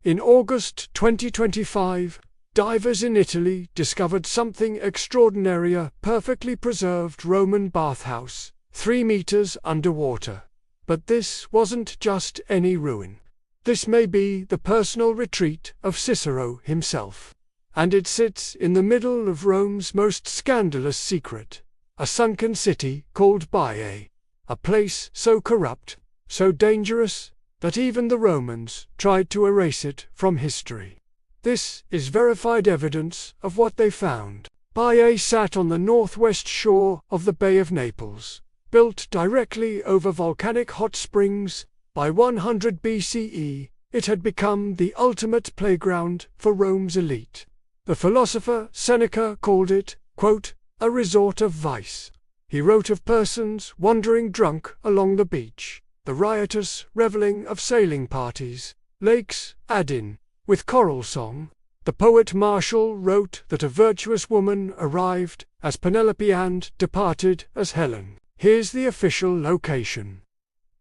In August 2025, divers in Italy discovered something extraordinary: a perfectly preserved Roman bathhouse, 3 meters underwater. But this wasn't just any ruin. This may be the personal retreat of Cicero himself. And it sits in the middle of Rome's most scandalous secret, a sunken city called Baiae, a place so corrupt, so dangerous, that even the Romans tried to erase it from history. This is verified evidence of what they found. Baiae sat on the northwest shore of the Bay of Naples, built directly over volcanic hot springs. By 100 BCE, it had become the ultimate playground for Rome's elite. The philosopher Seneca called it, quote, a resort of vice. He wrote of persons wandering drunk along the beach, the riotous reveling of sailing parties, lakes addin with choral song. The poet Martial wrote that a virtuous woman arrived as Penelope and departed as Helen. Here's the official location.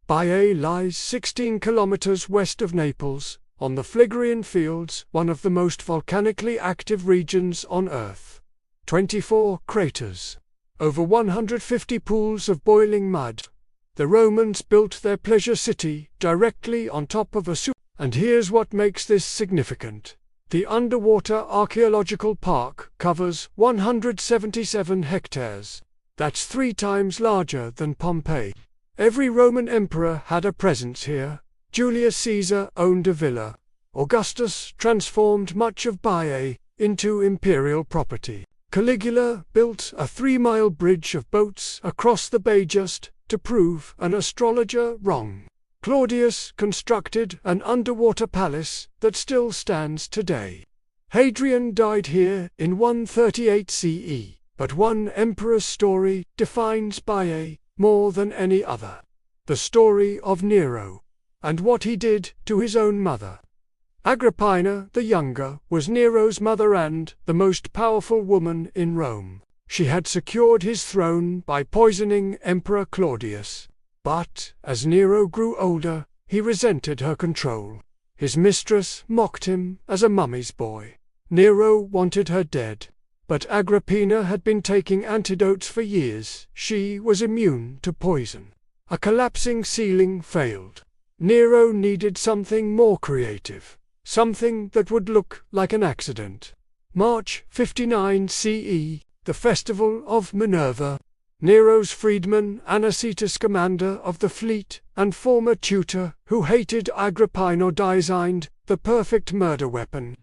Baiae lies 16 kilometers west of Naples, on the Phlegarian Fields, one of the most volcanically active regions on Earth. 24 craters. Over 150 pools of boiling mud. The Romans built their pleasure city directly on top of a And here's what makes this significant. The underwater archaeological park covers 177 hectares. That's 3 times larger than Pompeii. Every Roman emperor had a presence here. Julius Caesar owned a villa. Augustus transformed much of Baiae into imperial property. Caligula built a 3-mile bridge of boats across the bay just to prove an astrologer wrong. Claudius constructed an underwater palace that still stands today. Hadrian died here in 138 CE, but one emperor's story defines Baiae more than any other. The story of Nero, and what he did to his own mother. Agrippina the Younger was Nero's mother and the most powerful woman in Rome. She had secured his throne by poisoning Emperor Claudius. But, as Nero grew older, he resented her control. His mistress mocked him as a mummy's boy. Nero wanted her dead. But Agrippina had been taking antidotes for years. She was immune to poison. A collapsing ceiling failed. Nero needed something more creative. Something that would look like an accident. March 59 CE, the festival of Minerva. Nero's freedman Anicetus, commander of the fleet and former tutor who hated Agrippina, designed the perfect murder weapon.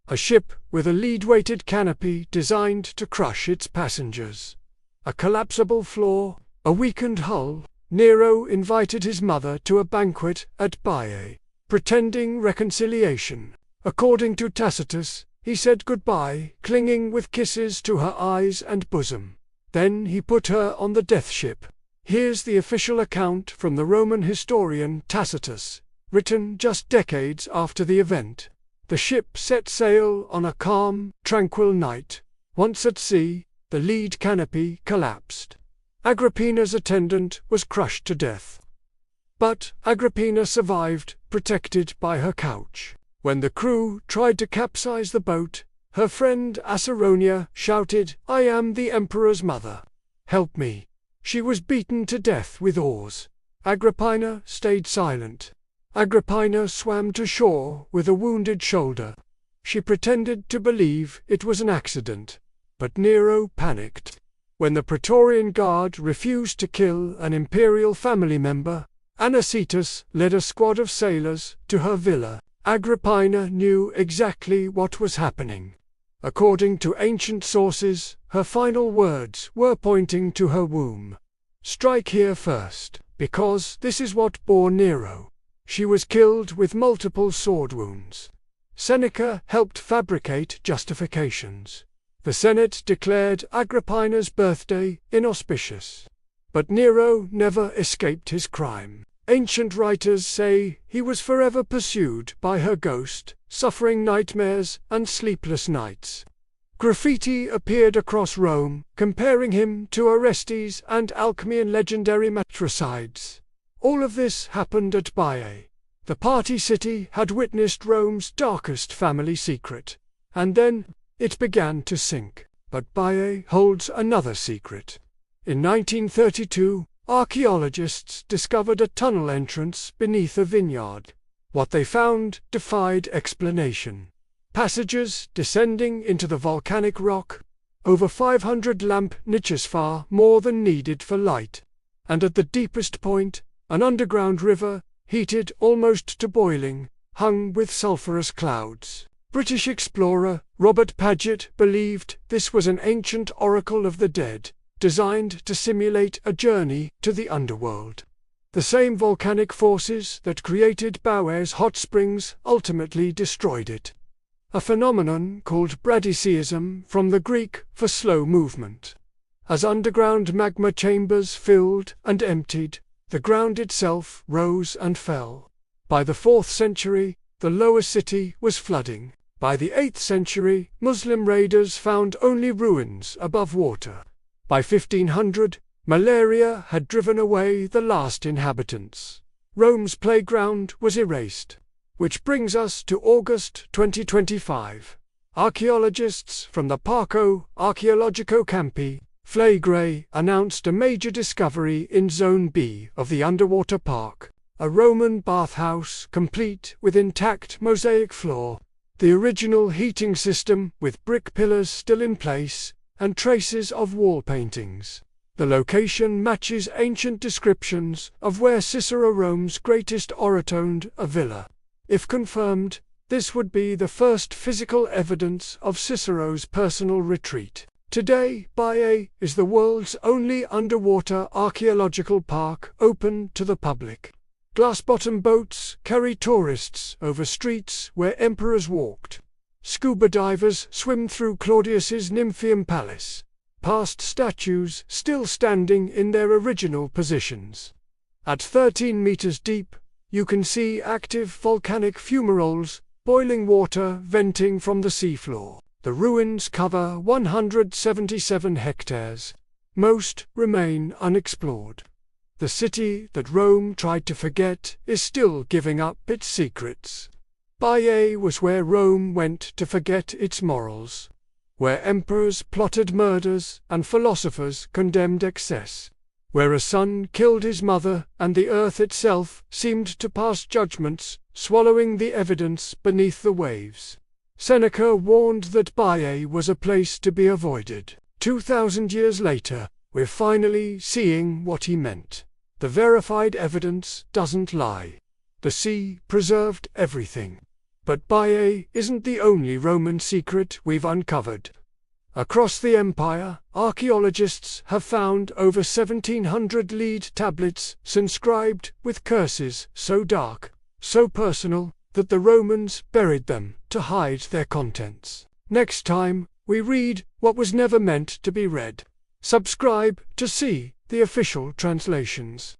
A ship with a lead-weighted canopy designed to crush its passengers. A collapsible floor, a weakened hull. Nero invited his mother to a banquet at Baiae, pretending reconciliation. According to Tacitus, he said goodbye, clinging with kisses to her eyes and bosom. Then he put her on the death ship. Here's the official account from the Roman historian Tacitus, written just decades after the event. The ship set sail on a calm, tranquil night. Once at sea, the lead canopy collapsed. Agrippina's attendant was crushed to death. But Agrippina survived, protected by her couch. When the crew tried to capsize the boat, her friend Acerronia shouted, "I am the emperor's mother. Help me." She was beaten to death with oars. Agrippina stayed silent. Agrippina swam to shore with a wounded shoulder. She pretended to believe it was an accident. But Nero panicked. When the Praetorian Guard refused to kill an imperial family member, Anicetus led a squad of sailors to her villa. Agrippina knew exactly what was happening. According to ancient sources, her final words were pointing to her womb. "Strike here first, because this is what bore Nero." She was killed with multiple sword wounds. Seneca helped fabricate justifications. The Senate declared Agrippina's birthday inauspicious. But Nero never escaped his crime. Ancient writers say he was forever pursued by her ghost, suffering nightmares and sleepless nights. Graffiti appeared across Rome, comparing him to Orestes and Alcmaeon legendary matricides. All of this happened at Baiae. The party city had witnessed Rome's darkest family secret, and then it began to sink. But Baiae holds another secret. In 1932, archaeologists discovered a tunnel entrance beneath a vineyard. What they found defied explanation. Passages descending into the volcanic rock, over 500 lamp niches, far more than needed for light. And at the deepest point, an underground river, heated almost to boiling, hung with sulphurous clouds. British explorer Robert Paget believed this was an ancient oracle of the dead, designed to simulate a journey to the underworld. The same volcanic forces that created Baiae's hot springs ultimately destroyed it. A phenomenon called bradyseism, from the Greek for slow movement. As underground magma chambers filled and emptied, the ground itself rose and fell. By the 4th century, the lower city was flooding. By the 8th century, Muslim raiders found only ruins above water. By 1500, malaria had driven away the last inhabitants. Rome's playground was erased. Which brings us to August 2025. Archaeologists from the Parco Archaeologico Campi, Flagrei, announced a major discovery in Zone B of the underwater park, a Roman bathhouse complete with intact mosaic floor, the original heating system with brick pillars still in place, and traces of wall paintings. The location matches ancient descriptions of where Cicero, Rome's greatest orator, owned a villa. If confirmed, this would be the first physical evidence of Cicero's personal retreat. Today, Baiae is the world's only underwater archaeological park open to the public. Glass-bottom boats carry tourists over streets where emperors walked. Scuba divers swim through Claudius's Nymphaeum Palace, past statues still standing in their original positions. At 13 meters deep, you can see active volcanic fumaroles, boiling water venting from the seafloor. The ruins cover 177 hectares. Most remain unexplored. The city that Rome tried to forget is still giving up its secrets. Baiae was where Rome went to forget its morals, where emperors plotted murders and philosophers condemned excess, where a son killed his mother and the earth itself seemed to pass judgments, swallowing the evidence beneath the waves. Seneca warned that Baiae was a place to be avoided. 2,000 years later, we're finally seeing what he meant. The verified evidence doesn't lie. The sea preserved everything. But Baiae isn't the only Roman secret we've uncovered. Across the empire, archaeologists have found over 1,700 lead tablets inscribed with curses so dark, so personal, that the Romans buried them to hide their contents. Next time, we read what was never meant to be read. Subscribe to see the official translations.